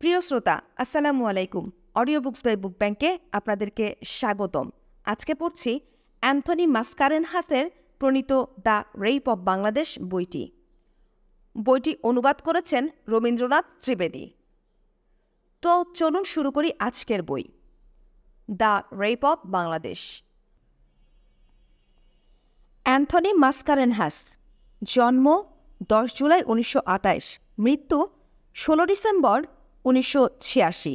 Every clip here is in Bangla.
প্রিয় শ্রোতা, আসসালামু আলাইকুম। অডিও বুকস বাই বুক ব্যাংকে আপনাদেরকে স্বাগতম। আজকে পড়ছি অ্যান্থনি মাসকারেনহাসের প্রণীত দ্য রেপ অব বাংলাদেশ বইটি। বইটি অনুবাদ করেছেন রবীন্দ্রনাথ ত্রিবেদী। তো চলুন শুরু করি আজকের বই, the rape of Bangladesh. Anthony Mascarenhas, জন্ম 10 জুলাই 1928, মৃত্যু 16 ডিসেম্বর 1986।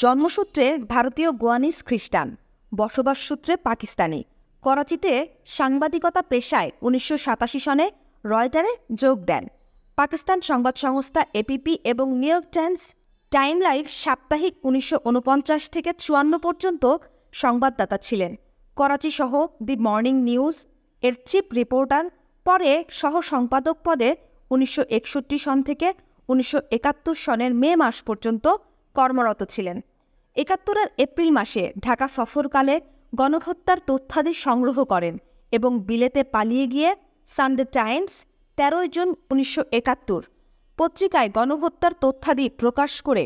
জন্মসূত্রে ভারতীয় গোয়ানিজ খ্রিস্টান, বসবাসসূত্রে পাকিস্তানি। করাচিতে সাংবাদিকতা পেশায় 1987 সনে রয়টারে যোগ দেন। পাকিস্তান সংবাদ সংস্থা এপিপি এবং নিউ ইয়র্ক টাইম লাইফ সাপ্তাহিক 1949 থেকে 54 পর্যন্ত সংবাদদাতা ছিলেন। করাচি সহ দি মর্নিং নিউজ এর চিফ রিপোর্টার, পরে সহ সম্পাদক পদে 1961 সন থেকে 1971 সনের মে মাস পর্যন্ত কর্মরত ছিলেন। 71-এর এপ্রিল মাসে ঢাকা সফরকালে গণহত্যার তথ্যাদি সংগ্রহ করেন এবং বিলেতে পালিয়ে গিয়ে সানডে টাইমস 13 জুন 1971 পত্রিকায় গণহত্যার তথ্যাদি প্রকাশ করে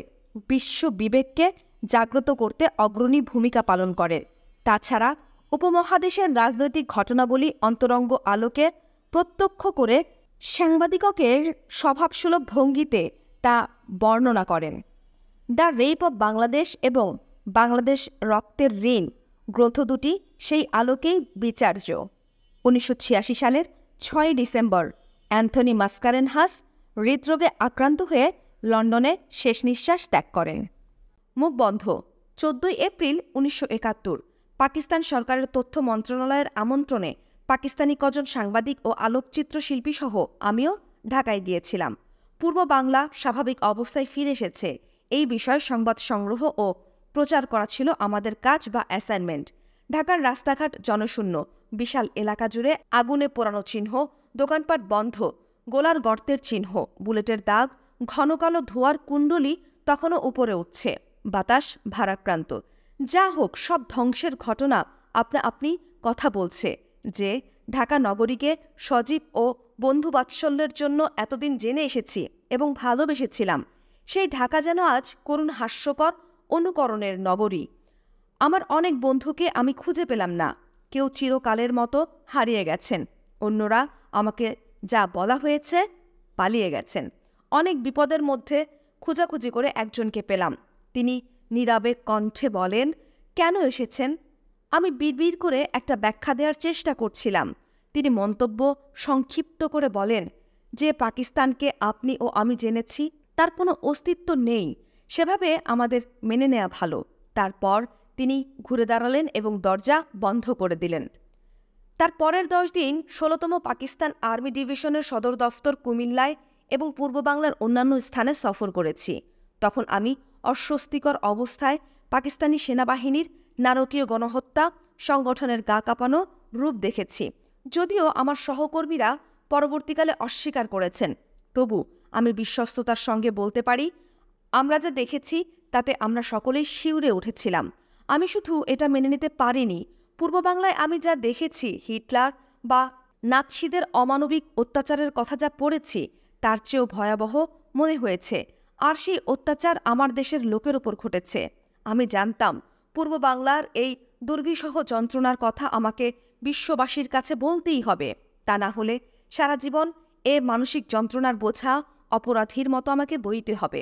বিশ্ব বিবেককে জাগ্রত করতে অগ্রণী ভূমিকা পালন করেন। তাছাড়া উপমহাদেশের রাজনৈতিক ঘটনাবলী অন্তরঙ্গ আলোকে প্রত্যক্ষ করে সাংবাদিকের স্বভাবসুলভ ভঙ্গিতে তা বর্ণনা করেন। দ্য রেপ অব বাংলাদেশ এবং বাংলাদেশ রক্তের ঋণ গ্রন্থ দুটি সেই আলোকেই বিচার্য। 1986 সালের 6 ডিসেম্বর অ্যান্থনি মাসকারেনহাস হৃদরোগে আক্রান্ত হয়ে লন্ডনে শেষ নিঃশ্বাস ত্যাগ করেন। মুখ বন্ধ। 14 এপ্রিল 1971 পাকিস্তান সরকারের তথ্য মন্ত্রণালয়ের আমন্ত্রণে পাকিস্তানি কজন সাংবাদিক ও আলোকচিত্র শিল্পীসহ আমিও ঢাকায় গিয়েছিলাম। পূর্ব বাংলা স্বাভাবিক অবস্থায় ফিরে এসেছে, এই বিষয়ে সংবাদ সংগ্রহ ও প্রচার করা ছিল আমাদের কাজ বা অ্যাসাইনমেন্ট। ঢাকার রাস্তাঘাট জনশূন্য, বিশাল এলাকা জুড়ে আগুনে পোড়ানো চিহ্ন, দোকানপাট বন্ধ, গোলার গর্তের চিহ্ন, বুলেটের দাগ, ঘন কালো ধোঁয়ার কুণ্ডলী তখনও উপরে উঠছে। বাতাস ভারাক্রান্ত। যা হোক, সব ধ্বংসের ঘটনা আপনি কথা বলছে যে ঢাকা নগরীকে সজীব ও বন্ধুবাৎসল্যের জন্য এতদিন জেনে এসেছি এবং ভালোবেসেছিলাম, সেই ঢাকা যেন আজ করুণ হাস্যকর অনুকরণের নগরী। আমার অনেক বন্ধুকে আমি খুঁজে পেলাম না। কেউ চিরকালের মতো হারিয়ে গেছেন, অন্যরা আমাকে যা বলা হয়েছে পালিয়ে গেছেন। অনেক বিপদের মধ্যে খোঁজাখুঁজি করে একজনকে পেলাম। তিনি নীরবে কণ্ঠে বলেন, কেন এসেছেন? আমি বিড়বিড় করে একটা ব্যাখ্যা দেওয়ার চেষ্টা করছিলাম। তিনি মন্তব্য সংক্ষিপ্ত করে বলেন, যে পাকিস্তানকে আপনি ও আমি জেনেছি তার কোনো অস্তিত্ব নেই, সেভাবে আমাদের মেনে নেওয়া ভালো। তারপর তিনি ঘুরে দাঁড়ালেন এবং দরজা বন্ধ করে দিলেন। তার পরের 10 দিন 16তম পাকিস্তান আর্মি ডিভিশনের সদর দফতর কুমিল্লায় এবং পূর্ব বাংলার অন্যান্য স্থানে সফর করেছি। তখন আমি অস্বস্তিকর অবস্থায় পাকিস্তানি সেনাবাহিনীর নারকীয় গণহত্যা সংগঠনের গা কাঁপানো রূপ দেখেছি। যদিও আমার সহকর্মীরা পরবর্তীকালে অস্বীকার করেছেন, তবু আমি বিশ্বস্ততার সঙ্গে বলতে পারি, আমরা যা দেখেছি তাতে আমরা সকলেই শিউরে উঠেছিলাম। আমি শুধু এটা মেনে নিতে পারিনি, পূর্ব বাংলায় আমি যা দেখেছি, হিটলার বা নাৎসিদের অমানবিক অত্যাচারের কথা যা পড়েছি তার চেয়েও ভয়াবহ মনে হয়েছে। আর সেই অত্যাচার আমার দেশের লোকের ওপর ঘটেছে। আমি জানতাম পূর্ব বাংলার এই দুর্বিষহ যন্ত্রণার কথা আমাকে বিশ্ববাসীর কাছে বলতেই হবে, তা না হলে সারা জীবন এ মানসিক যন্ত্রণার বোঝা অপরাধীর মতো আমাকে বইতে হবে।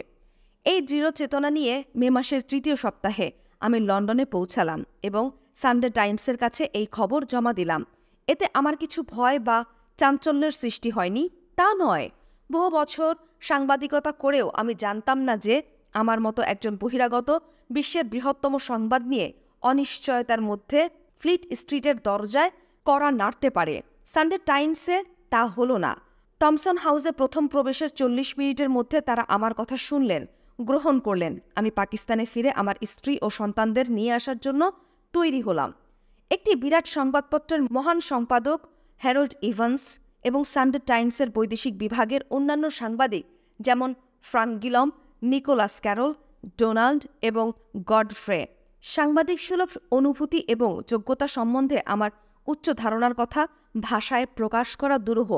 এই দৃঢ় চেতনা নিয়ে মে মাসের 3য় সপ্তাহে আমি লন্ডনে পৌঁছালাম এবং সানডে টাইমসের কাছে এই খবর জমা দিলাম। এতে আমার কিছু ভয় বা চাঞ্চল্যের সৃষ্টি হয়নি, তা নয়। বহু বছর সাংবাদিকতা করেও আমি জানতাম না যে আমার মতো একজন বহিরাগত বিশ্বের বৃহত্তম সংবাদ নিয়ে অনিশ্চয়তার মধ্যে ফ্লিট স্ট্রিটের দরজায় কড়া নাড়তে পারে। সানডে টাইমসে তা হলো না। টমসন হাউসে প্রথম প্রবেশের 40 মিনিটের মধ্যে তারা আমার কথা শুনলেন, গ্রহণ করলেন। আমি পাকিস্তানে ফিরে আমার স্ত্রী ও সন্তানদের নিয়ে আসার জন্য তৈরি হলাম। একটি বিরাট সংবাদপত্রের মহান সম্পাদক হ্যারল্ড ইভান্স এবং সানডে টাইমসের বৈদেশিক বিভাগের অন্যান্য সাংবাদিক যেমন ফ্রাঙ্ক গিলম, নিকোলাস ক্যারল, ডোনাল্ড এবং গডফ্রে সাংবাদিক সুলভ অনুভূতি এবং যোগ্যতা সম্বন্ধে আমার উচ্চ ধারণার কথা ভাষায় প্রকাশ করা দুরূহ।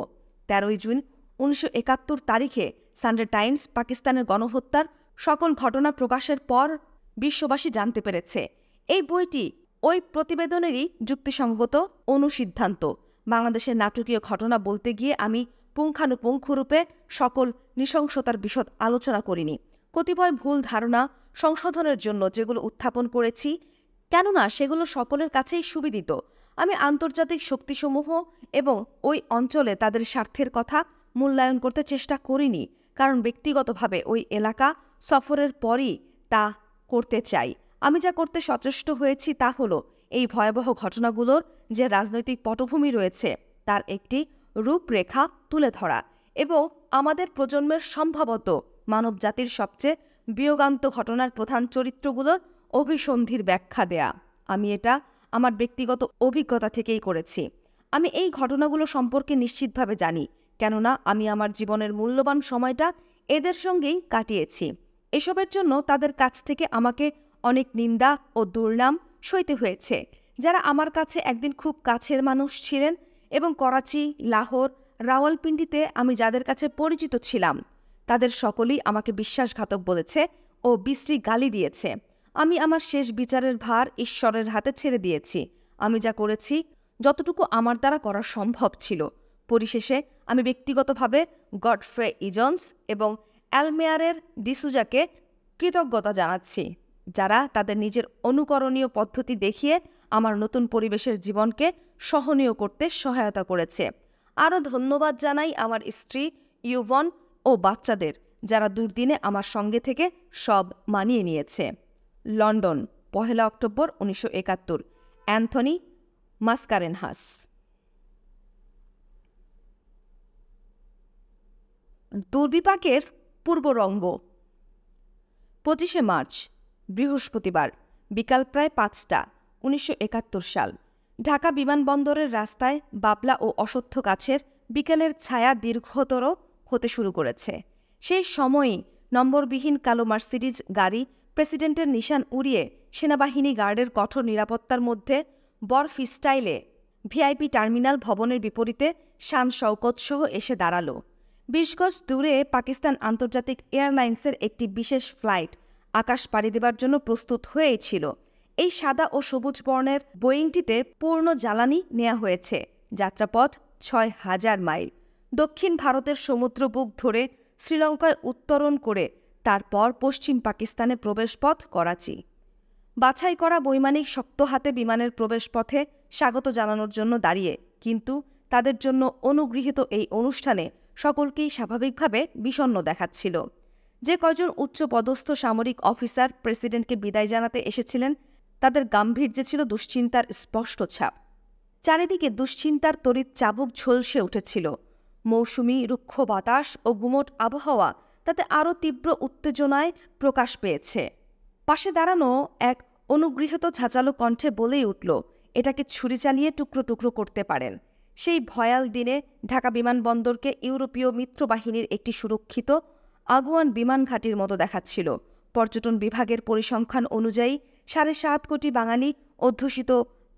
13 জুন 1971 তারিখে সানডে টাইমস পাকিস্তানের গণহত্যার সকল ঘটনা প্রকাশের পর বিশ্ববাসী জানতে পেরেছে। এই বইটি ওই প্রতিবেদনেরই যুক্তিসঙ্গত অনুসিদ্ধান্ত। বাংলাদেশের নাটকীয় ঘটনা বলতে গিয়ে আমি পুঙ্খানুপুঙ্খরূপে সকল নৃশংসতার বিশদ আলোচনা করিনি। কতিপয় ভুল ধারণা সংশোধনের জন্য যেগুলো উত্থাপন করেছি, কেননা সেগুলো সকলের কাছেই সুবিদিত। আমি আন্তর্জাতিক শক্তিসমূহ এবং ওই অঞ্চলে তাদের স্বার্থের কথা মূল্যায়ন করতে চেষ্টা করিনি, কারণ ব্যক্তিগতভাবে ওই এলাকা সফরের পরই তা করতে চাই। আমি যা করতে সচেষ্ট হয়েছি তা হলো এই ভয়াবহ ঘটনাগুলোর যে রাজনৈতিক পটভূমি রয়েছে তার একটি রূপরেখা তুলে ধরা এবং আমাদের প্রজন্মের সম্ভবত মানবজাতির সবচেয়ে বিয়োগান্ত ঘটনার প্রধান চরিত্রগুলোর অভিসন্ধির ব্যাখ্যা দেয়া। আমি এটা আমার ব্যক্তিগত অভিজ্ঞতা থেকেই করেছি। আমি এই ঘটনাগুলো সম্পর্কে নিশ্চিতভাবে জানি, কেননা আমি আমার জীবনের মূল্যবান সময়টা এদের সঙ্গেই কাটিয়েছি। এসবের জন্য তাদের কাছ থেকে আমাকে অনেক নিন্দা ও দুর্নাম সইতে হয়েছে। যারা আমার কাছে একদিন খুব কাছের মানুষ ছিলেন এবং করাচি, লাহোর, রাওয়ালপিন্ডিতে আমি যাদের কাছে পরিচিত ছিলাম, তাদের সকলেই আমাকে বিশ্বাসঘাতক বলেছে ও বিশ্রী গালি দিয়েছে। আমি আমার শেষ বিচারের ভার ঈশ্বরের হাতে ছেড়ে দিয়েছি। আমি যা করেছি যতটুকু আমার দ্বারা করা সম্ভব ছিল। পরিশেষে আমি ব্যক্তিগতভাবে গডফ্রে ইজন্স এবং অ্যালমেয়ারের ডিসুজাকে কৃতজ্ঞতা জানাচ্ছি, যারা তাদের নিজের অনুকরণীয় পদ্ধতি দেখিয়ে আমার নতুন পরিবেশের জীবনকে সহনীয় করতে সহায়তা করেছে। আরও ধন্যবাদ জানাই আমার স্ত্রী ইউভন ও বাচ্চাদের, যারা দুর্দিনে আমার সঙ্গে থেকে সব মানিয়ে নিয়েছে। London, 1 October 1971। অ্যান্থনি মাসকারেনহাস। দুর্বিপাকের পূর্বরঙ্গ। 25শে মার্চ, বৃহস্পতিবার, বিকাল প্রায় 5টা, 1971 সাল। ঢাকা বিমানবন্দরের রাস্তায় বাবলা ও অশ্বত্থ গাছের বিকেলের ছায়া দীর্ঘতর হতে শুরু করেছে। সেই সময়ই নম্বরবিহীন কালো মার্সিডিজ গাড়ি প্রেসিডেন্টের নিশান উড়িয়ে সেনাবাহিনী গার্ডের কঠোর নিরাপত্তার মধ্যে বরফ স্টাইলে ভিআইপি টার্মিনাল ভবনের বিপরীতে শান শওকত সহ এসে দাঁড়াল। 20 গজ দূরে পাকিস্তান আন্তর্জাতিক এয়ারলাইন্সের একটি বিশেষ ফ্লাইট আকাশ পাড়ি দেবার জন্য প্রস্তুত হয়েই ছিল। এই সাদা ও সবুজ বর্ণের বোয়িংটিতে পূর্ণ জ্বালানি নেওয়া হয়েছে। যাত্রাপথ 6000 মাইল। দক্ষিণ ভারতের সমুদ্রবুক ধরে শ্রীলঙ্কায় উত্তরণ করে তারপর পশ্চিম পাকিস্তানে প্রবেশপথ করাচি। বাছাই করা বৈমানিক শক্ত হাতে বিমানের প্রবেশপথে স্বাগত জানানোর জন্য দাঁড়িয়ে, কিন্তু তাদের জন্য অনুগৃহীত এই অনুষ্ঠানে সকলকেই স্বাভাবিকভাবে বিষণ্ণ দেখাচ্ছিল। যে কয়জন উচ্চপদস্থ সামরিক অফিসার প্রেসিডেন্টকে বিদায় জানাতে এসেছিলেন, তাদের গাম্ভীর্যে ছিল দুশ্চিন্তার স্পষ্ট ছাপ। চারিদিকে দুশ্চিন্তার তড়িৎ চাবুক ঝলসে উঠেছিল। মৌসুমি রুক্ষ বাতাস ও গুমোট আবহাওয়া তাতে আরও তীব্র উত্তেজনায় প্রকাশ পেয়েছে। পাশে দাঁড়ানো এক অনুগৃহীত ঝাঁচালো কণ্ঠে বলেই উঠল, এটাকে ছুরি চালিয়ে টুকরো টুকরো করতে পারেন। সেই ভয়াল দিনে ঢাকা বিমানবন্দরকে ইউরোপীয় মিত্রবাহিনীর একটি সুরক্ষিত আগুয়ান বিমান ঘাঁটির মতো দেখাচ্ছিল। পর্যটন বিভাগের পরিসংখ্যান অনুযায়ী 7.5 কোটি বাঙালি অধ্যুষিত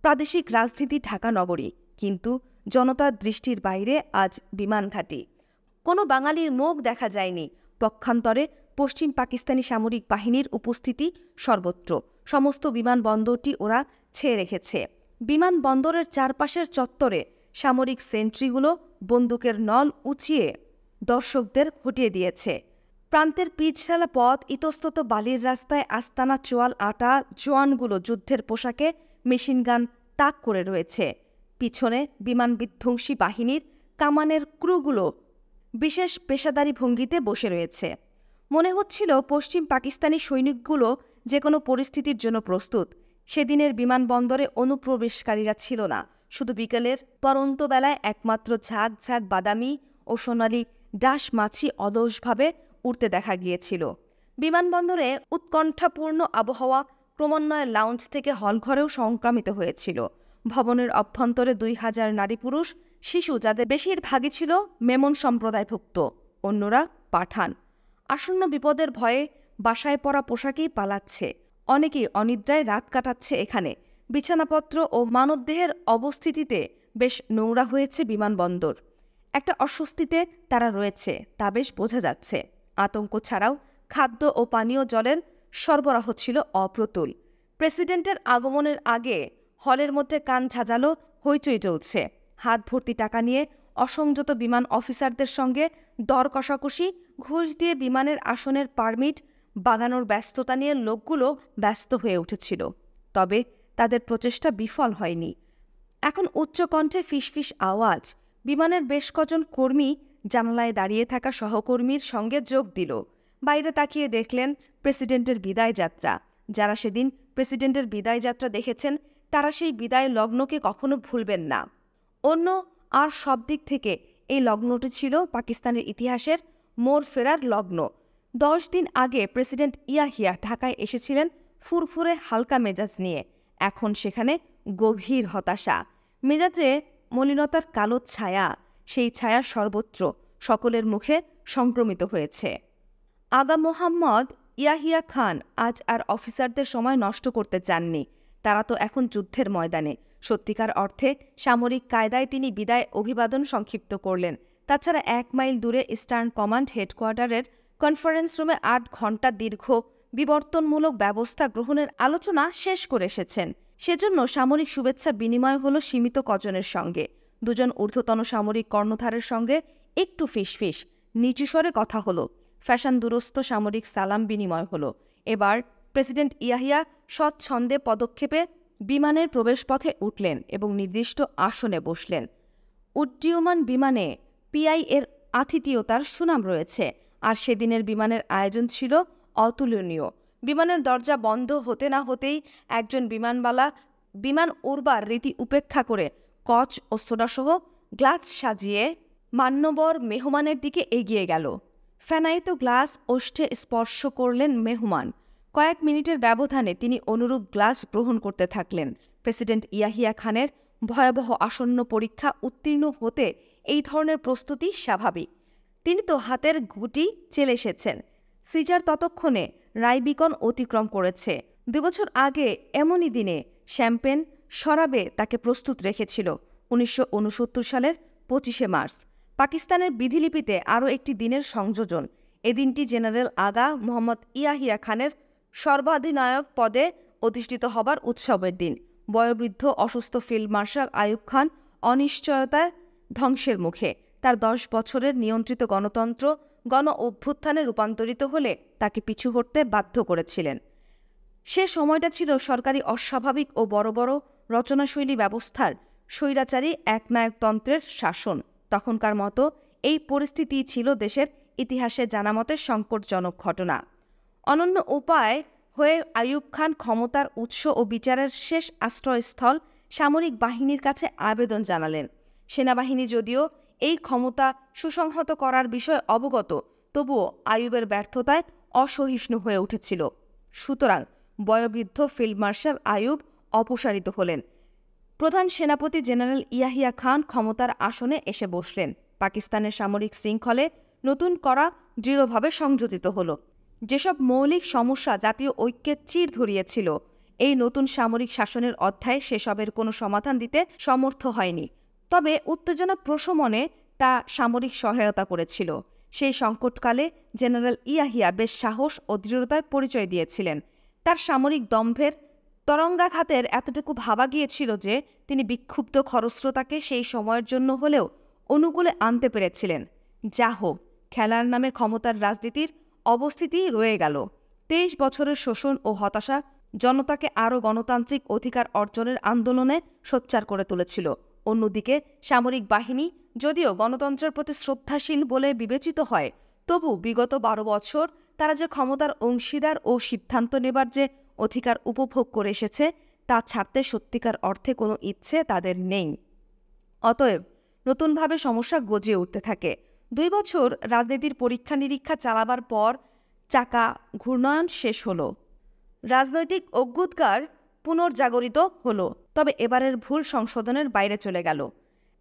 প্রাদেশিক রাজনীতি ঢাকা নগরী, কিন্তু জনতার দৃষ্টির বাইরে আজ বিমান ঘাঁটি। কোনো বাঙালির মুখ দেখা যায়নি। পক্ষান্তরে পশ্চিম পাকিস্তানি সামরিক বাহিনীর উপস্থিতি সর্বত্র। সমস্ত বিমানবন্দরটি ওরা ছেয়ে রেখেছে। বিমানবন্দরের চারপাশের চত্বরে সামরিক সেন্ট্রিগুলো বন্দুকের নল উঁচিয়ে দর্শকদের হটিয়ে দিয়েছে। প্রান্তের পিচঢালা পথ, ইতস্তত বালির রাস্তায় আস্তানা চোয়াল আটা জোয়ানগুলো যুদ্ধের পোশাকে মেশিনগান তাক করে রয়েছে। পিছনে বিমান বিধ্বংসী বাহিনীর কামানের ক্রুগুলো বিশেষ পেশাদারি ভঙ্গিতে বসে রয়েছে। মনে হচ্ছিল পশ্চিম পাকিস্তানি সৈনিকগুলো যে কোনো পরিস্থিতির জন্য প্রস্তুত। সেদিনের বিমানবন্দরে অনুপ্রবেশকারীরা ছিল না, শুধু বিকেলের পরন্ত বেলায় একমাত্র ঝাঁক ঝাঁক বাদামি ও সোনালি ডাস মাছি অলসভাবে উড়তে দেখা গিয়েছিল। বিমানবন্দরে উৎকণ্ঠাপূর্ণ আবহাওয়া ক্রমান্বয়ে লাউঞ্জ থেকে হলঘরেও সংক্রামিত হয়েছিল। ভবনের অভ্যন্তরে 2000 নারী পুরুষ শিশু, যাদের বেশিরভাগই ছিল মেমন সম্প্রদায়ভুক্ত, অন্যরা পাঠান। আসন্ন বিপদের ভয়ে বাসায় পরা পোশাকেই পালাচ্ছে। অনেকেই অনিদ্রায় রাত কাটাচ্ছে এখানে। বিছানাপত্র ও মানবদেহের অবস্থিতিতে বেশ নোংরা হয়েছে বিমানবন্দর। একটা অস্বস্তিতে তারা রয়েছে, তা বেশ বোঝা যাচ্ছে। আতঙ্ক ছাড়াও খাদ্য ও পানীয় জলের সরবরাহ ছিল অপ্রতুল। প্রেসিডেন্টের আগমনের আগে হলের মধ্যে কান ঝাঁঝালো হইচই চলছে। হাত ভর্তি টাকা নিয়ে অসংযত বিমান অফিসারদের সঙ্গে দর কষাকষি, ঘুষ দিয়ে বিমানের আসনের পারমিট বাগানোর ব্যস্ততা নিয়ে লোকগুলো ব্যস্ত হয়ে উঠেছিল। তবে তাদের প্রচেষ্টা বিফল হয়নি। এখন উচ্চকণ্ঠে ফিসফিস আওয়াজ। বিমানের বেশ কজন কর্মী জানালায় দাঁড়িয়ে থাকা সহকর্মীর সঙ্গে যোগ দিল। বাইরে তাকিয়ে দেখলেন প্রেসিডেন্টের বিদায় যাত্রা। যারা সেদিন প্রেসিডেন্টের বিদায় যাত্রা দেখেছেন তারা সেই বিদায় লগ্নকে কখনো ভুলবেন না। অন্য আর সব দিক থেকে এই লগ্নটি ছিল পাকিস্তানের ইতিহাসের মোড় ফেরার লগ্ন। 10 দিন আগে প্রেসিডেন্ট ইয়াহিয়া ঢাকায় এসেছিলেন ফুরফুরে হালকা মেজাজ নিয়ে। এখন সেখানে গভীর হতাশা, মেজাজে মলিনতার কালো ছায়া। সেই ছায়া সর্বত্র, সকলের মুখে সংক্রমিত হয়েছে। আগা মোহাম্মদ ইয়াহিয়া খান আজ আর অফিসারদের সময় নষ্ট করতে চাননি। তারা তো এখন যুদ্ধের ময়দানে। সত্যিকার অর্থে সামরিক কায়দায় তিনি বিদায় অভিবাদন সংক্ষিপ্ত করলেন। তাছাড়া 1 মাইল দূরে ইস্টার্ন কমান্ড হেডকোয়ার্টারের কনফারেন্স রুমে 8 ঘণ্টা দীর্ঘ বিবর্তনমূলক ব্যবস্থা গ্রহণের আলোচনা শেষ করে এসেছেন। সেজন্য সামরিক শুভেচ্ছা বিনিময় হলো সীমিত কজনের সঙ্গে। 2 জন ঊর্ধ্বতন সামরিক কর্ণধারের সঙ্গে একটু ফিসফিস, নিচু স্বরে কথা হলো। ফ্যাশন দুরস্ত সামরিক সালাম বিনিময় হলো। এবার প্রেসিডেন্ট ইয়াহিয়া স্বচ্ছন্দে পদক্ষেপে বিমানের প্রবেশপথে উঠলেন এবং নির্দিষ্ট আসনে বসলেন। উড্ডীয়মান বিমানে পিআই এর আতিথেয়তার সুনাম রয়েছে, আর সেদিনের বিমানের আয়োজন ছিল অতুলনীয়। বিমানের দরজা বন্ধ হতে না হতেই একজন বিমানবালা বিমান উড়বার রীতি উপেক্ষা করে কচ ও সোডাসহ গ্লাস সাজিয়ে মান্যবর মেহমানের দিকে এগিয়ে গেল। ফেনায়িত গ্লাস ওষ্ঠে স্পর্শ করলেন মেহমান। কয়েক মিনিটের ব্যবধানে তিনি অনুরূপ গ্লাস গ্রহণ করতে থাকলেন। প্রেসিডেন্ট ইয়াহিয়া খানের ভয়াবহ আসন্ন পরীক্ষা উত্তীর্ণ হতে এই ধরনের প্রস্তুতি স্বাভাবিক। তিনি তো হাতের গুটি চেলে এসেছেন। সিজার ততক্ষণে রাইবিকন অতিক্রম করেছে। 2 বছর আগে এমনই দিনে শ্যাম্পেন শরাবে তাকে প্রস্তুত রেখেছিল। 1969 সালের 25শে মার্চ। পাকিস্তানের বিধিলিপিতে আরও একটি দিনের সংযোজন। এ দিনটি জেনারেল আগা মোহাম্মদ ইয়াহিয়া খানের সর্বাধিনায়ক পদে অধিষ্ঠিত হবার উৎসবের দিন। বয়োবৃদ্ধ অসুস্থ ফিল্ড মার্শাল আইয়ুব খান অনিশ্চয়তায় ধ্বংসের মুখে। তার 10 বছরের নিয়ন্ত্রিত গণতন্ত্র গণ অভ্যুত্থানে রূপান্তরিত হলে তাকে পিছু হটতে বাধ্য করেছিলেন। সে সময়টা ছিল সরকারি অস্বাভাবিক ও বড় বড় রচনাশৈলী ব্যবস্থার স্বৈরাচারী একনায়কতন্ত্রের শাসন। তখনকার মতো এই পরিস্থিতি ছিল দেশের ইতিহাসে জানামতে সংকটজনক ঘটনা। অনন্য উপায় হয়ে আইয়ুব খান ক্ষমতার উৎস ও বিচারের শেষ আশ্রয়স্থল সামরিক বাহিনীর কাছে আবেদন জানালেন। সেনাবাহিনী যদিও এই ক্ষমতা সুসংহত করার বিষয়ে অবগত, তবুও আইয়ুবের ব্যর্থতায় অসহিষ্ণু হয়ে উঠেছিল। সুতরাং বয়োবৃদ্ধ ফিল্ড মার্শাল আইয়ুব অপসারিত হলেন। প্রধান সেনাপতি জেনারেল ইয়াহিয়া খান ক্ষমতার আসনে এসে বসলেন। পাকিস্তানের সামরিক শৃঙ্খলে নতুন করা দৃঢ়ভাবে সংযোজিত হল। যেসব মৌলিক সমস্যা জাতীয় ঐক্যের চির ধরিয়েছিল, এই নতুন সামরিক শাসনের অধ্যায়ে সেসবের কোনো সমাধান দিতে সমর্থ হয়নি। তবে উত্তেজনা প্রশমনে তা সামরিক সহায়তা করেছিল। সেই সংকটকালে জেনারেল ইয়াহিয়া বেশ সাহস ও দৃঢ়তায় পরিচয় দিয়েছিলেন। তার সামরিক দম্ভের তরঙ্গাঘাতের এতটুকু ভাবা গিয়েছিল যে তিনি বিক্ষুব্ধ খরস্রোতাকে সেই সময়ের জন্য হলেও অনুকূলে আনতে পেরেছিলেন। যা হোক, খেলার নামে ক্ষমতার রাজনীতির অবস্থিতি রয়ে গেল। 23 বছরের শোষণ ও হতাশা জনতাকে আরও গণতান্ত্রিক অধিকার অর্জনের আন্দোলনে সোচ্চার করে তুলেছিল। অন্যদিকে সামরিক বাহিনী যদিও গণতন্ত্রের প্রতি শ্রদ্ধাশীল বলে বিবেচিত হয়, তবু বিগত 12 বছর তারা যে ক্ষমতার অংশীদার ও সিদ্ধান্ত নেবার যে অধিকার উপভোগ করে এসেছে, তা ছাড়তে সত্যিকার অর্থে কোনো ইচ্ছে তাদের নেই। অতএব নতুনভাবে সমস্যা গজিয়ে উঠতে থাকে। 2 বছর রাজনীতির পরীক্ষা নিরীক্ষা চালাবার পর চাকা ঘূর্ণয়ন শেষ হল। রাজনৈতিক অভ্যুদগার পুনর্জাগরিত হল। তবে এবারের ভুল সংশোধনের বাইরে চলে গেল।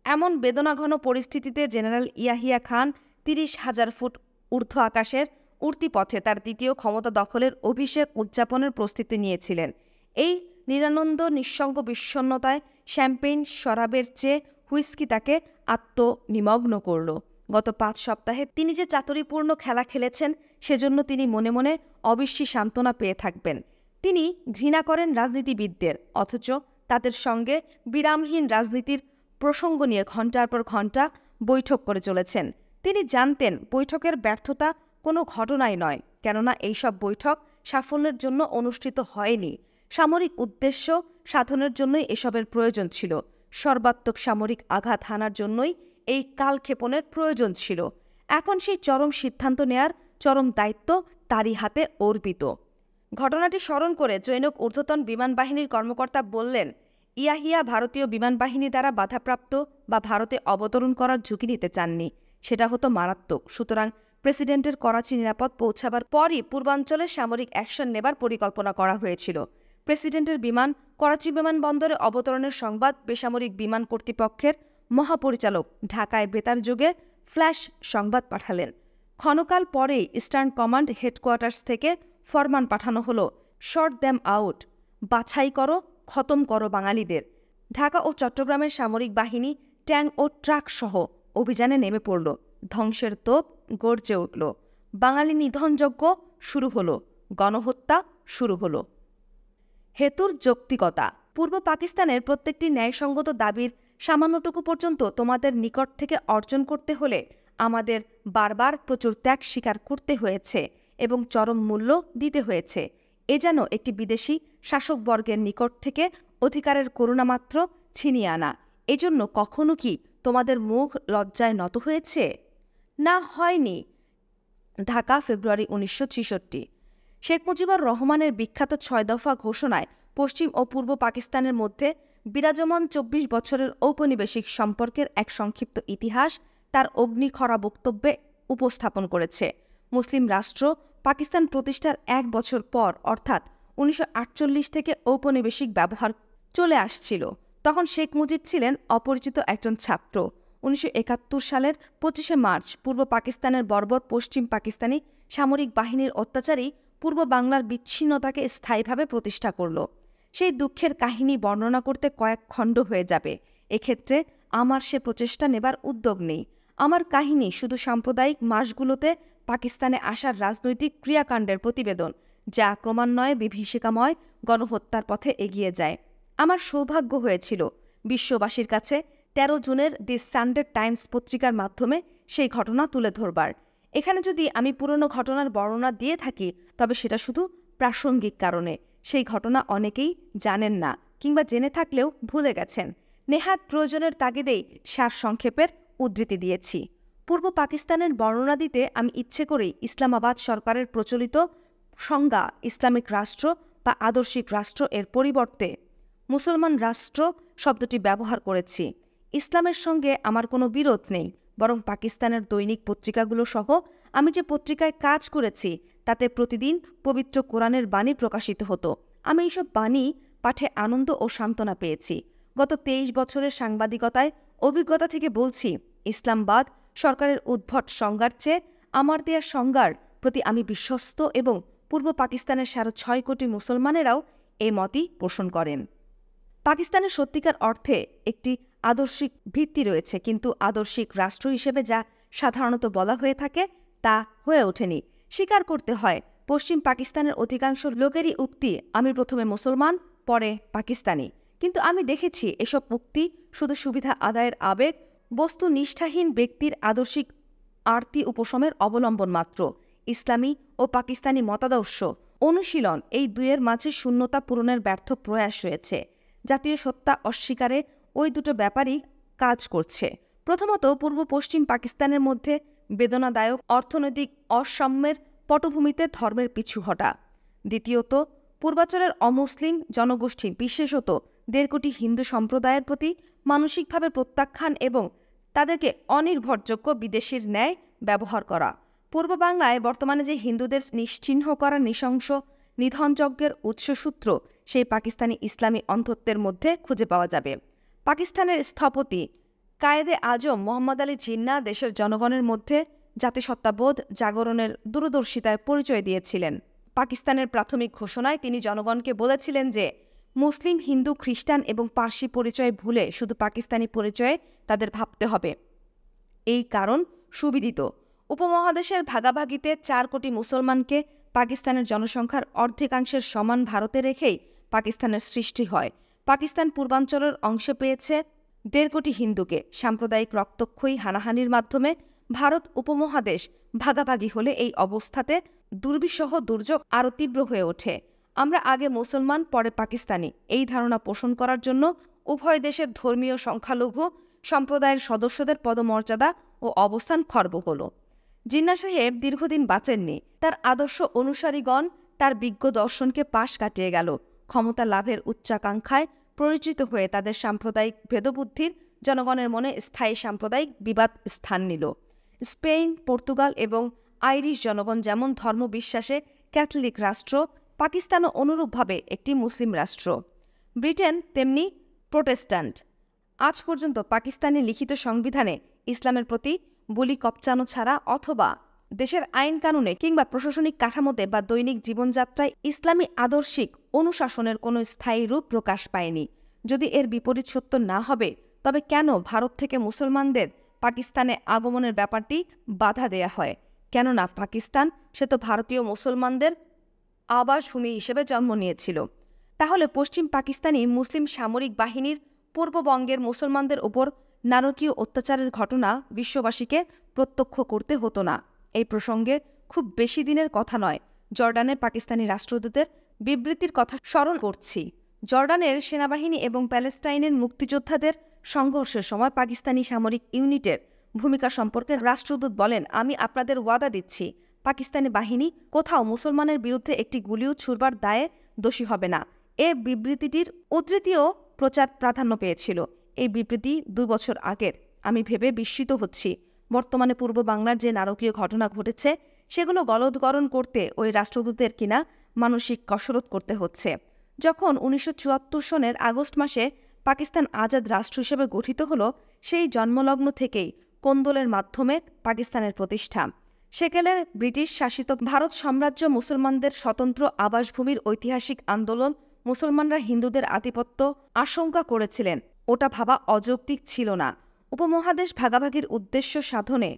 এমন বেদনাঘন পরিস্থিতিতে জেনারেল ইয়াহিয়া খান 30,000 ফুট ঊর্ধ্ব আকাশের উড়তি পথে তার দ্বিতীয় ক্ষমতা দখলের অভিষেক উদযাপনের প্রস্তুতি নিয়েছিলেন। এই নিরানন্দ নিঃসঙ্গ বিষণ্ণতায় শ্যাম্পেইন শরাবের চেয়ে হুইস্কি তাকে আত্মনিমগ্ন করল। গত 5 সপ্তাহে তিনি যে চাতুরীপূর্ণ খেলা খেলেছেন সেজন্য তিনি মনে মনে অবিশ্বাসী সান্ত্বনা পেয়ে থাকবেন। তিনি ঘৃণা করেন রাজনীতিবিদদের, অথচ তাদের সঙ্গে বিরামহীন রাজনীতির প্রসঙ্গ নিয়ে ঘণ্টার পর ঘণ্টা বৈঠক করে চলেছেন। তিনি জানতেন বৈঠকের ব্যর্থতা কোনো ঘটনাই নয়, কেননা এইসব বৈঠক সাফল্যের জন্য অনুষ্ঠিত হয়নি। সামরিক উদ্দেশ্য সাধনের জন্যই এসবের প্রয়োজন ছিল। সর্বাত্মক সামরিক আঘাত হানার জন্যই এই কালক্ষেপণের প্রয়োজন ছিল। এখন সেই চরম সিদ্ধান্ত নেয়ার চরম দায়িত্ব তারই হাতে অর্পিত। ঘটনাটি স্মরণ করে জৈনক ঊর্ধ্বতন বিমান বাহিনীর কর্মকর্তা বললেন, ইয়াহিয়া ভারতীয় বিমান বাহিনী দ্বারা বাধাপ্রাপ্ত বা ভারতে অবতরণ করার ঝুঁকি নিতে চাননি। সেটা হতো মারাত্মক। সুতরাং প্রেসিডেন্টের করাচি নিরাপদ পৌঁছাবার পরই পূর্বাঞ্চলে সামরিক অ্যাকশন নেবার পরিকল্পনা করা হয়েছিল। প্রেসিডেন্টের বিমান করাচি বিমানবন্দরে অবতরণের সংবাদ বেসামরিক বিমান কর্তৃপক্ষের মহাপরিচালক ঢাকায় বেতার যুগে ফ্ল্যাশ সংবাদ পাঠালেন। ক্ষণকাল পরেই ইস্টার্ন কমান্ড হেডকোয়ার্টার্স থেকে ফরমান পাঠানো হলো, শর্ট দ্যাম আউট, বাছাই করো, খতম করো বাঙালিদের। ঢাকা ও চট্টগ্রামের সামরিক বাহিনী ট্যাঙ্ক ও ট্রাক সহ অভিযানে নেমে পড়ল। ধ্বংসের তোপ গর্জে উঠল। বাঙালি নিধনযজ্ঞ শুরু হলো, গণহত্যা শুরু হলো। হেতুর যৌক্তিকতা। পূর্ব পাকিস্তানের প্রত্যেকটি ন্যায়সঙ্গত দাবির সামান্যটুকু পর্যন্ত তোমাদের নিকট থেকে অর্জন করতে হলে আমাদের বারবার প্রচুর ত্যাগ স্বীকার করতে হয়েছে এবং চরম মূল্য দিতে হয়েছে। এ যেন একটি বিদেশি শাসকবর্গের নিকট থেকে অধিকারের করুণামাত্র ছিনিয়ে আনা। এজন্য কখনো কি তোমাদের মুখ লজ্জায় নত হয়েছে? না, হয়নি। ঢাকা, ফেব্রুয়ারি 1966। শেখ মুজিবুর রহমানের বিখ্যাত 6 দফা ঘোষণায় পশ্চিম ও পূর্ব পাকিস্তানের মধ্যে বিরাজমান 24 বছরের ঔপনিবেশিক সম্পর্কের এক সংক্ষিপ্ত ইতিহাস তার অগ্নিখরা বক্তব্যে উপস্থাপন করেছে। মুসলিম রাষ্ট্র পাকিস্তান প্রতিষ্ঠার 1 বছর পর অর্থাৎ 1948 থেকে ঔপনিবেশিক ব্যবহার চলে আসছিল। তখন শেখ মুজিব ছিলেন অপরিচিত একজন ছাত্র। 1971 সালের 25শে মার্চ পূর্ব পাকিস্তানের বর্বর পশ্চিম পাকিস্তানি সামরিক বাহিনীর অত্যাচারী পূর্ব বাংলার বিচ্ছিন্নতাকে স্থায়ীভাবে প্রতিষ্ঠা করল। সেই দুঃখের কাহিনী বর্ণনা করতে কয়েক খণ্ড হয়ে যাবে। এক্ষেত্রে আমার সে প্রচেষ্টা নেবার উদ্যোগ নেই। আমার কাহিনী শুধু সাম্প্রদায়িক মাসগুলোতে পাকিস্তানে আসার রাজনৈতিক ক্রিয়াকাণ্ডের প্রতিবেদন, যা ক্রমান্বয়ে বিভীষিকাময় গণহত্যার পথে এগিয়ে যায়। আমার সৌভাগ্য হয়েছিল বিশ্ববাসীর কাছে 13 জুনের দি সানডে টাইমস পত্রিকার মাধ্যমে সেই ঘটনা তুলে ধরবার। এখানে যদি আমি পুরনো ঘটনার বর্ণনা দিয়ে থাকি তবে সেটা শুধু প্রাসঙ্গিক কারণে। সেই ঘটনা অনেকেই জানেন না কিংবা জেনে থাকলেও ভুলে গেছেন। নেহাত প্রয়োজনের তাগিদেই সারসংক্ষেপের উদ্ধৃতি দিয়েছি। পূর্ব পাকিস্তানের বর্ণনা দিতে আমি ইচ্ছে করেই ইসলামাবাদ সরকারের প্রচলিত সংজ্ঞা ইসলামিক রাষ্ট্র বা আদর্শিক রাষ্ট্র এর পরিবর্তে মুসলমান রাষ্ট্র শব্দটি ব্যবহার করেছি। ইসলামের সঙ্গে আমার কোনো বিরোধ নেই, বরং পাকিস্তানের দৈনিক পত্রিকাগুলো সহ আমি যে পত্রিকায় কাজ করেছি তাতে প্রতিদিন পবিত্র কোরআনের বাণী প্রকাশিত হতো। আমি এইসব বাণী পাঠে আনন্দ ও সান্ত্বনা পেয়েছি। গত 23 বছরের সাংবাদিকতায় অভিজ্ঞতা থেকে বলছি, ইসলামবাদ সরকারের উদ্ভট সংজ্ঞার চেয়ে আমার দেয়া সংজ্ঞার প্রতি আমি বিশ্বস্ত এবং পূর্ব পাকিস্তানের 6.5 কোটি মুসলমানেরাও এই মতই পোষণ করেন। পাকিস্তানের সত্যিকার অর্থে একটি আদর্শিক ভিত্তি রয়েছে, কিন্তু আদর্শিক রাষ্ট্র হিসেবে যা সাধারণত বলা হয়ে থাকে তা হয়ে ওঠেনি। স্বীকার করতে হয়, পশ্চিম পাকিস্তানের অধিকাংশ লোকেরই উক্তি আমি প্রথমে মুসলমান পরে পাকিস্তানি। কিন্তু আমি দেখেছি এসব উক্তি শুধু সুবিধা আদায়ের আবেগ, বস্তু নিষ্ঠাহীন ব্যক্তির আদর্শিক আরতি উপশমের অবলম্বন মাত্র। ইসলামী ও পাকিস্তানি মতাদর্শ অনুশীলন এই দুয়ের মাঝে শূন্যতা পূরণের ব্যর্থ প্রয়াস রয়েছে। জাতীয় সত্তা অস্বীকারে ওই দুটো ব্যাপারই কাজ করছে। প্রথমত, পূর্ব পশ্চিম পাকিস্তানের মধ্যে বেদনাদায়ক অর্থনৈতিক অসাম্যের পটভূমিতে ধর্মের পিছু হটা। দ্বিতীয়ত, পূর্বাঞ্চলের অমুসলিম জনগোষ্ঠী, বিশেষত 1.5 কোটি হিন্দু সম্প্রদায়ের প্রতি মানসিকভাবে প্রত্যাখ্যান এবং তাদেরকে অনির্ভরযোগ্য বিদেশির ন্যায় ব্যবহার করা। পূর্ব বাংলায় বর্তমানে যে হিন্দুদের নিশ্চিহ্ন করা নৃশংস নিধনযজ্ঞের উৎসসূত্র সেই পাকিস্তানি ইসলামী অন্ধত্বের মধ্যে খুঁজে পাওয়া যাবে। পাকিস্তানের স্থপতি কায়েদে আজম মোহাম্মদ আলী জিন্না দেশের জনগণের মধ্যে জাতিসত্তাবোধ জাগরণের দূরদর্শিতায় পরিচয় দিয়েছিলেন। পাকিস্তানের প্রাথমিক ঘোষণায় তিনি জনগণকে বলেছিলেন যে মুসলিম, হিন্দু, খ্রিস্টান এবং পার্সি পরিচয় ভুলে শুধু পাকিস্তানি পরিচয়ে তাদের ভাবতে হবে। এই কারণ সুবিদিত। উপমহাদেশের ভাগাভাগিতে 4 কোটি মুসলমানকে পাকিস্তানের জনসংখ্যার অর্ধেকাংশের সমান ভারতে রেখেই পাকিস্তানের সৃষ্টি হয়। পাকিস্তান পূর্বাঞ্চলের অংশে পেয়েছে 1.5 কোটি হিন্দুকে। সাম্প্রদায়িক রক্তক্ষয়ী হানাহানির মাধ্যমে ভারত উপমহাদেশ ভাগাভাগি হলে এই অবস্থাতে দুর্বিষহ দুর্যোগ আরও তীব্র হয়ে ওঠে। আমরা আগে মুসলমান, পরে পাকিস্তানি, এই ধারণা পোষণ করার জন্য উভয় দেশের ধর্মীয় সংখ্যালঘু সম্প্রদায়ের সদস্যদের পদমর্যাদা ও অবস্থান খর্ব হল। জিন্না সাহেব দীর্ঘদিন বাঁচেননি। তার আদর্শ অনুসারীগণ তার বিজ্ঞ দর্শনকে পাশ কাটিয়ে গেল। ক্ষমতা লাভের উচ্চাকাঙ্ক্ষায় পরিচিত হয়ে তাদের সাম্প্রদায়িক ভেদবুদ্ধির জনগণের মনে স্থায়ী সাম্প্রদায়িক বিবাদ স্থান নিল। স্পেন, পর্তুগাল এবং আইরিশ জনগণ যেমন ধর্মবিশ্বাসে ক্যাথলিক রাষ্ট্র, পাকিস্তানও অনুরূপভাবে একটি মুসলিম রাষ্ট্র। ব্রিটেন তেমনি প্রোটেস্ট্যান্ট। আজ পর্যন্ত পাকিস্তানি লিখিত সংবিধানে ইসলামের প্রতি বলি কপচানো ছাড়া অথবা দেশের আইন কানুনে কিংবা প্রশাসনিক কাঠামোতে বা দৈনিক জীবনযাত্রায় ইসলামী আদর্শিক অনুশাসনের কোনো স্থায়ী রূপ প্রকাশ পায়নি। যদি এর বিপরীত সত্য না হবে, তবে কেন ভারত থেকে মুসলমানদের পাকিস্তানে আগমনের ব্যাপারটি বাধা দেয়া হয়? কেননা পাকিস্তান সে তো ভারতীয় মুসলমানদের আবাসভূমি হিসেবে জন্ম নিয়েছিল। তাহলে পশ্চিম পাকিস্তানি মুসলিম সামরিক বাহিনীর পূর্ববঙ্গের মুসলমানদের ওপর নারকীয় অত্যাচারের ঘটনা বিশ্ববাসীকে প্রত্যক্ষ করতে হতো না। এই প্রসঙ্গে খুব বেশি দিনের কথা নয়, জর্ডানের পাকিস্তানি রাষ্ট্রদূতের বিবৃতির কথা স্মরণ করছি। জর্ডানের সেনাবাহিনী এবং প্যালেস্টাইনের মুক্তিযোদ্ধাদের সংঘর্ষের সময় পাকিস্তানি সামরিক ইউনিটের ভূমিকা সম্পর্কে রাষ্ট্রদূত বলেন, আমি আপনাদের ওয়াদা দিচ্ছি, পাকিস্তানি বাহিনী কোথাও মুসলমানের বিরুদ্ধে একটি গুলিও ছুড়বার দায়ে দোষী হবে না। এ বিবৃতিটির উদ্ধৃতিও প্রচার প্রাধান্য পেয়েছিল। এই বিবৃতি 2 বছর আগের। আমি ভেবে বিস্মিত হচ্ছি, বর্তমানে পূর্ব বাংলার যে নারকীয় ঘটনা ঘটেছে সেগুলো গলদকরণ করতে ওই রাষ্ট্রদূতের কিনা মানসিক কসরত করতে হচ্ছে। যখন 1974 সনের আগস্ট মাসে পাকিস্তান আজাদ রাষ্ট্র হিসেবে গঠিত হল, সেই জন্মলগ্ন থেকেই কোন্দলের মাধ্যমে পাকিস্তানের প্রতিষ্ঠা। সেকালের ব্রিটিশ শাসিত ভারত সাম্রাজ্য মুসলমানদের স্বতন্ত্র আবাসভূমির ঐতিহাসিক আন্দোলন, মুসলমানরা হিন্দুদের আধিপত্য আশঙ্কা করেছিলেন, ওটা ভাবা অযৌক্তিক ছিল না। উপমহাদেশ ভাগাভাগির উদ্দেশ্য সাধনে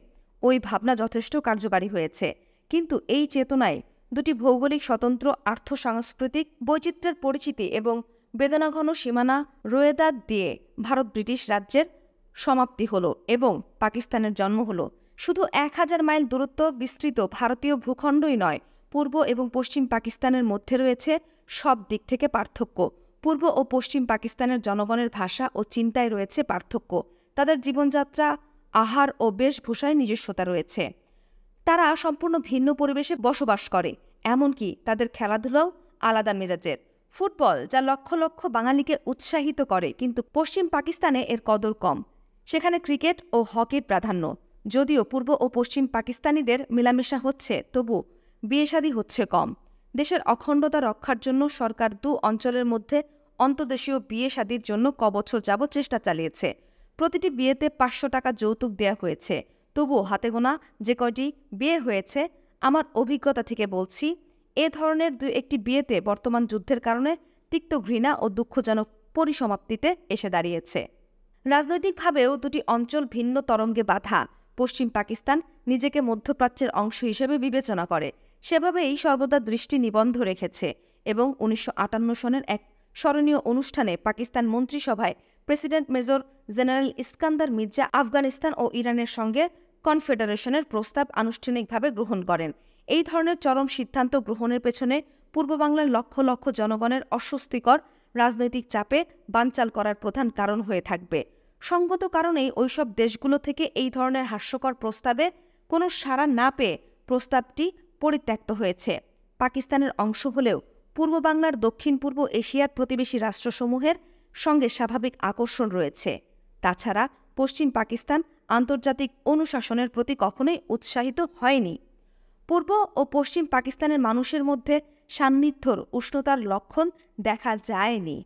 ওই ভাবনা যথেষ্ট কার্যকারী হয়েছে। কিন্তু এই চেতনায় দুটি ভৌগোলিক স্বতন্ত্র আর্থ-সাংস্কৃতিক বৈচিত্র্যের পরিচিতি এবং বেদনাঘন সীমানা রোয়েদাদ দিয়ে ভারত ব্রিটিশ রাজ্যের সমাপ্তি হল এবং পাকিস্তানের জন্ম হল। শুধু 1000 মাইল দূরত্ব বিস্তৃত ভারতীয় ভূখণ্ডই নয়, পূর্ব এবং পশ্চিম পাকিস্তানের মধ্যে রয়েছে সব দিক থেকে পার্থক্য। পূর্ব ও পশ্চিম পাকিস্তানের জনগণের ভাষা ও চিন্তায় রয়েছে পার্থক্য। তাদের জীবনযাত্রা, আহার ও বেশভূষায় নিজস্বতা রয়েছে। তারা সম্পূর্ণ ভিন্ন পরিবেশে বসবাস করে, এমনকি তাদের খেলাধুলাও আলাদা মেজাজের। ফুটবল যা লক্ষ লক্ষ বাঙালিকে উৎসাহিত করে, কিন্তু পশ্চিম পাকিস্তানে এর কদর কম। সেখানে ক্রিকেট ও হকির প্রাধান্য। যদিও পূর্ব ও পশ্চিম পাকিস্তানিদের মেলামেশা হচ্ছে, তবু বিয়ে-শাদী হচ্ছে কম। দেশের অখণ্ডতা রক্ষার জন্য সরকার 2 অঞ্চলের মধ্যে অন্তদেশীয় বিয়ে-শাদীর জন্য কবছর যাবৎ চেষ্টা চালিয়েছে। প্রতিটি বিয়েতে 500 টাকা যৌতুক দেয়া হয়েছে। তবুও হাতে গোনা যে কয়টি বিয়ে হয়েছে, আমার অভিজ্ঞতা থেকে বলছি, এ ধরনের 2-1টি বিয়েতে বর্তমান যুদ্ধের কারণে তিক্ত ঘৃণা ও দুঃখজনক পরিসমাপ্তিতে এসে দাঁড়িয়েছে। রাজনৈতিকভাবেও দুটি অঞ্চল ভিন্ন তরঙ্গে বাঁধা। পশ্চিম পাকিস্তান নিজেকে মধ্যপ্রাচ্যের অংশ হিসেবে বিবেচনা করে, সেভাবেই সর্বদা দৃষ্টি নিবন্ধ রেখেছে এবং 1958 সনের এক স্মরণীয় অনুষ্ঠানে পাকিস্তান মন্ত্রিসভায় president major general Iskander Mirza Afghanistan ও ইরানের সঙ্গে কনফেডারেশনের প্রস্তাব আনুষ্ঠানিকভাবে গ্রহণ করেন। এই ধরনের চরম সিদ্ধান্ত গ্রহণের পেছনে পূর্ব বাংলার লক্ষ লক্ষ জনগণের অস্বস্তিকর রাজনৈতিক চাপে বানচাল করার প্রধান কারণ হয়ে থাকবে। সঙ্গত কারণেই ওইসব দেশগুলো থেকে এই ধরনের হাস্যকর প্রস্তাবে কোনো সাড়া না পেয়ে প্রস্তাবটি পরিত্যক্ত হয়েছে। পাকিস্তানের অংশ হলেও পূর্ব বাংলার দক্ষিণ পূর্ব এশিয়ার প্রতিবেশী রাষ্ট্রসমূহের সঙ্গে স্বাভাবিক আকর্ষণ রয়েছে। তাছাড়া পশ্চিম পাকিস্তান আন্তর্জাতিক অনুশাসনের প্রতি কখনোই উৎসাহিত হয়নি। পূর্ব ও পশ্চিম পাকিস্তানের মানুষের মধ্যে সান্নিধ্যর উষ্ণতার লক্ষণ দেখা যায়নি।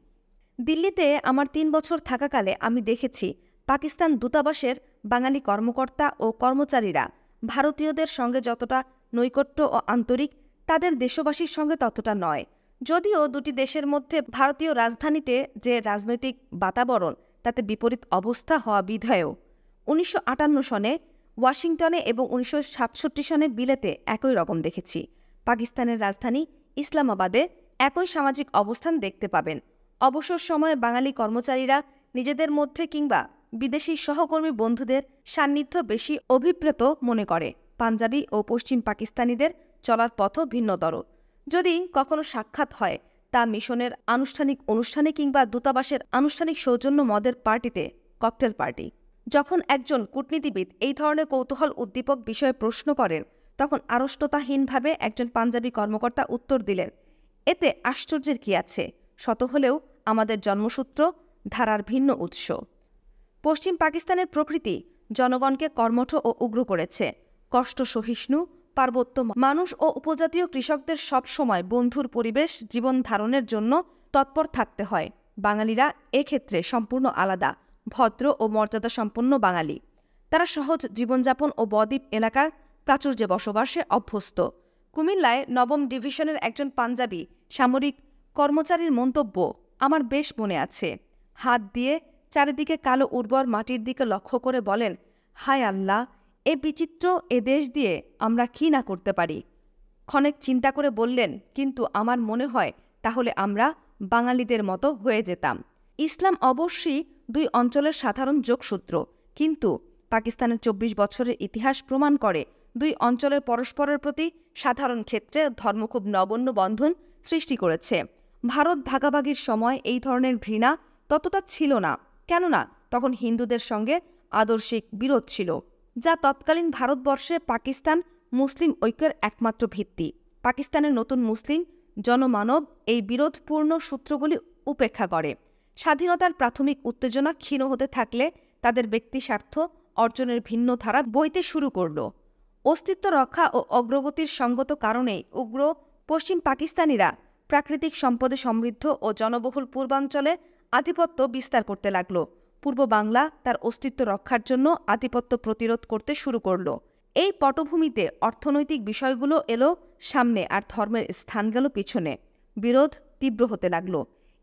দিল্লিতে আমার 3 বছর থাকাকালে আমি দেখেছি পাকিস্তান দূতাবাসের বাঙালি কর্মকর্তা ও কর্মচারীরা ভারতীয়দের সঙ্গে যতটা নৈকট্য ও আন্তরিক, তাদের দেশবাসীর সঙ্গে ততটা নয়। যদিও দুটি দেশের মধ্যে ভারতীয় রাজধানীতে যে রাজনৈতিক বাতাবরণ, তাতে বিপরীত অবস্থা হওয়া বিধায়ও 1958 সনে ওয়াশিংটনে এবং 1967 সনে বিলেতে একই রকম দেখেছি। পাকিস্তানের রাজধানী ইসলামাবাদে একই সামাজিক অবস্থান দেখতে পাবেন। অবসর সময়ে বাঙালি কর্মচারীরা নিজেদের মধ্যে কিংবা বিদেশি সহকর্মী বন্ধুদের সান্নিধ্য বেশি অভিপ্রেত মনে করে। পাঞ্জাবি ও পশ্চিম পাকিস্তানিদের চলার পথও ভিন্নতর। যদি কখনো সাক্ষাৎ হয় তা মিশনের আনুষ্ঠানিক অনুষ্ঠানে কিংবা দূতাবাসের আনুষ্ঠানিক সৌজন্য মদের পার্টিতে, ককটেল পার্টি। যখন একজন কূটনীতিবিদ এই ধরনের কৌতূহল উদ্দীপক বিষয়ে প্রশ্ন করেন, তখন আড়ষ্টতাহীনভাবে একজন পাঞ্জাবি কর্মকর্তা উত্তর দিলেন, এতে আশ্চর্যের কি আছে, শত হলেও আমাদের জন্মসূত্র ধারার ভিন্ন উৎস। পশ্চিম পাকিস্তানের প্রকৃতি জনগণকে কর্মঠ ও উগ্র করেছে। কষ্ট সহিষ্ণু পার্বত্য মানুষ ও উপজাতীয় কৃষকদের সবসময় বন্ধুর পরিবেশ জীবন ধারণের জন্য তৎপর থাকতে হয়। বাঙালিরা এক্ষেত্রে সম্পূর্ণ আলাদা, ভদ্র ও মর্যাদা সম্পন্ন বাঙালি। তারা সহজ জীবনযাপন ও বদ্বীপ এলাকার প্রাচুর্যে বসবাসে অভ্যস্ত। কুমিল্লায় ৯ম ডিভিশনের একজন পাঞ্জাবি সামরিক কর্মচারীর মন্তব্য আমার বেশ মনে আছে। হাত দিয়ে চারিদিকে কালো উর্বর মাটির দিকে লক্ষ্য করে বলেন, হায় আল্লাহ, এ বিচিত্র এ দেশ দিয়ে আমরা কি না করতে পারি। ক্ষণেক চিন্তা করে বললেন, কিন্তু আমার মনে হয় তাহলে আমরা বাঙালিদের মতো হয়ে যেতাম। ইসলাম অবশ্যই দুই অঞ্চলের সাধারণ যোগসূত্র, কিন্তু পাকিস্তানের ২৪ বছরের ইতিহাস প্রমাণ করে দুই অঞ্চলের পরস্পরের প্রতি সাধারণ ক্ষেত্রে ধর্ম খুব নগণ্য বন্ধন সৃষ্টি করেছে। ভারত ভাগাভাগির সময় এই ধরনের ঘৃণা ততটা ছিল না, কেননা তখন হিন্দুদের সঙ্গে আদর্শিক বিরোধ ছিল, যা তৎকালীন ভারতবর্ষে পাকিস্তান মুসলিম ঐক্যের একমাত্র ভিত্তি। পাকিস্তানের নতুন মুসলিম জনমানব এই বিরোধপূর্ণ সূত্রগুলি উপেক্ষা করে। স্বাধীনতার প্রাথমিক উত্তেজনা ক্ষীণ হতে থাকলে তাদের ব্যক্তিস্বার্থ অর্জনের ভিন্ন ধারা বইতে শুরু করল। অস্তিত্ব রক্ষা ও অগ্রগতির সঙ্গত কারণেই উগ্র পশ্চিম পাকিস্তানিরা প্রাকৃতিক সম্পদে সমৃদ্ধ ও জনবহুল পূর্বাঞ্চলে আধিপত্য বিস্তার করতে লাগল। পূর্ব বাংলা তার অস্তিত্ব রক্ষার জন্য আধিপত্য প্রতিরোধ করতে শুরু করল। এই পটভূমিতে অর্থনৈতিক বিষয়গুলো এলো সামনে আর ধর্মের স্থান গেল পিছনে। বিরোধ তীব্র হতে লাগল।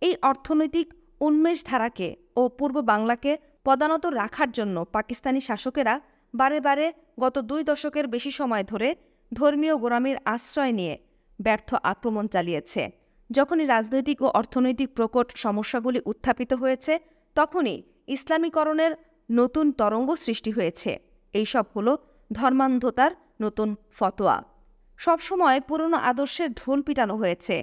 এই অর্থনৈতিক উন্মেষ ধারাকে ও পূর্ব বাংলাকে পদানত রাখার জন্য পাকিস্তানি শাসকেরা বারে বারে গত ২ দশকের বেশি সময় ধরে ধর্মীয় গোঁড়ামির আশ্রয় নিয়ে ব্যর্থ আক্রমণ চালিয়েছে। যখনই রাজনৈতিক ও অর্থনৈতিক প্রকট সমস্যাগুলি উত্থাপিত হয়েছে, তখনই ইসলামীকরণের নতুন তরঙ্গ সৃষ্টি হয়েছে। এইসব হলো ধর্মান্ধতার নতুন ফতোয়া। সবসময় পুরনো আদর্শের ঢোল পিটানো হয়েছে।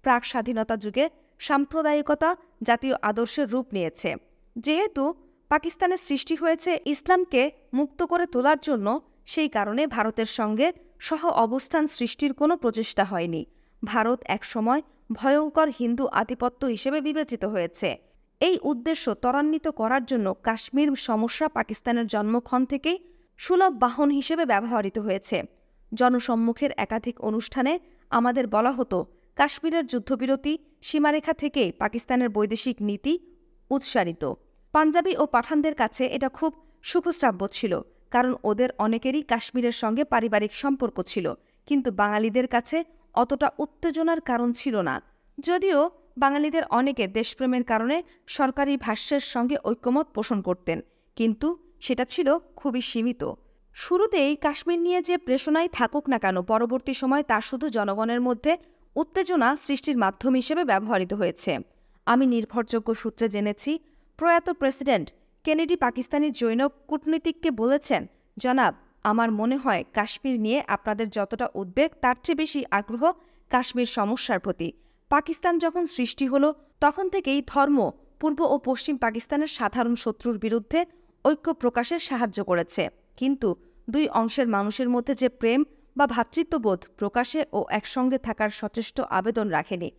প্রাক স্বাধীনতা যুগে সাম্প্রদায়িকতা জাতীয় আদর্শের রূপ নিয়েছে। যেহেতু পাকিস্তানের সৃষ্টি হয়েছে ইসলামকে মুক্ত করে তোলার জন্য, সেই কারণে ভারতের সঙ্গে সহ অবস্থান সৃষ্টির কোনো প্রচেষ্টা হয়নি। ভারত একসময় ভয়ঙ্কর হিন্দু আধিপত্য হিসেবে বিবেচিত হয়েছে। এই উদ্দেশ্য ত্বরান্বিত করার জন্য কাশ্মীর সমস্যা পাকিস্তানের জন্মক্ষণ থেকেই সুলভ বাহন হিসেবে ব্যবহৃত হয়েছে। জনসম্মুখের একাধিক অনুষ্ঠানে আমাদের বলা হতো, কাশ্মীরের যুদ্ধবিরতি সীমারেখা থেকেই পাকিস্তানের বৈদেশিক নীতি উৎসারিত। পাঞ্জাবি ও পাঠানদের কাছে এটা খুব সুখশ্রাব্য ছিল, কারণ ওদের অনেকেরই কাশ্মীরের সঙ্গে পারিবারিক সম্পর্ক ছিল। কিন্তু বাঙালিদের কাছে অতটা উত্তেজনার কারণ ছিল না। যদিও বাঙালিদের অনেকে দেশপ্রেমের কারণে সরকারি ভাষ্যের সঙ্গে ঐক্যমত পোষণ করতেন, কিন্তু সেটা ছিল খুবই সীমিত। শুরুতেই কাশ্মীর নিয়ে যে প্রেষণাই থাকুক না কেন, পরবর্তী সময় তা শুধু জনগণের মধ্যে উত্তেজনা সৃষ্টির মাধ্যম হিসেবে ব্যবহৃত হয়েছে। আমি নির্ভরযোগ্য সূত্রে জেনেছি, প্রয়াত প্রেসিডেন্ট কেনেডি পাকিস্তানি জৈন কূটনীতিককে বলেছেন, জনাব, আমার মনে হয় কাশ্মীর নিয়ে আপনাদের যতটা উদ্বেগ তার চেয়ে বেশি আগ্রহ কাশ্মীর সমস্যার প্রতি। পাকিস্তান যখন সৃষ্টি হলো তখন থেকেই ধর্ম পূর্ব ও পশ্চিম পাকিস্তানের সাধারণ শত্রুর বিরুদ্ধে ঐক্য প্রকাশে সাহায্য করেছে, কিন্তু দুই অংশের মানুষের মধ্যে যে প্রেম বা ভ্রাতৃত্ববোধ প্রকাশে ও একসঙ্গে থাকার সচেষ্ট আবেদন রাখেনি।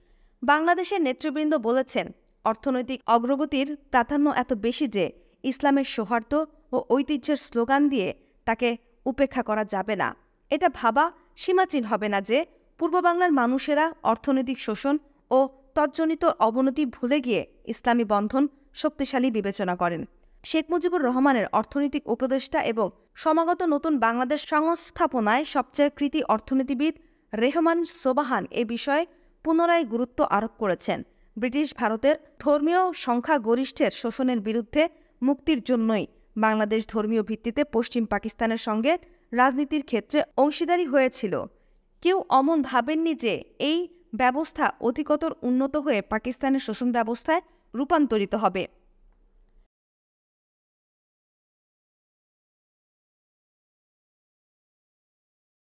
বাংলাদেশের নেতৃবৃন্দ বলেছেন, অর্থনৈতিক অগ্রগতির প্রাধান্য এত বেশি যে ইসলামের সৌহার্দ্য ও ঐতিহ্যের স্লোগান দিয়ে তাকে উপেক্ষা করা যাবে না। এটা ভাবা সীমাচীন হবে না যে পূর্ব বাংলার মানুষেরা অর্থনৈতিক শোষণ ও তজ্জনিত অবনতি ভুলে গিয়ে ইসলামী বন্ধন শক্তিশালী বিবেচনা করেন। শেখ মুজিবুর রহমানের অর্থনৈতিক উপদেষ্টা এবং সমাগত নতুন বাংলাদেশ সংস্থাপনায় সবচেয়ে কৃতি অর্থনীতিবিদ রেহমান সোবাহান এ বিষয়ে পুনরায় গুরুত্ব আরোপ করেছেন। ব্রিটিশ ভারতের ধর্মীয় সংখ্যাগরিষ্ঠের শোষণের বিরুদ্ধে মুক্তির জন্যই বাংলাদেশ ধর্মীয় ভিত্তিতে পশ্চিম পাকিস্তানের সঙ্গে রাজনীতির ক্ষেত্রে অংশীদারি হয়েছিল। কেউ অমন ভাবেননি যে এই ব্যবস্থা অধিকতর উন্নত হয়ে পাকিস্তানের শোষণ ব্যবস্থায় রূপান্তরিত হবে।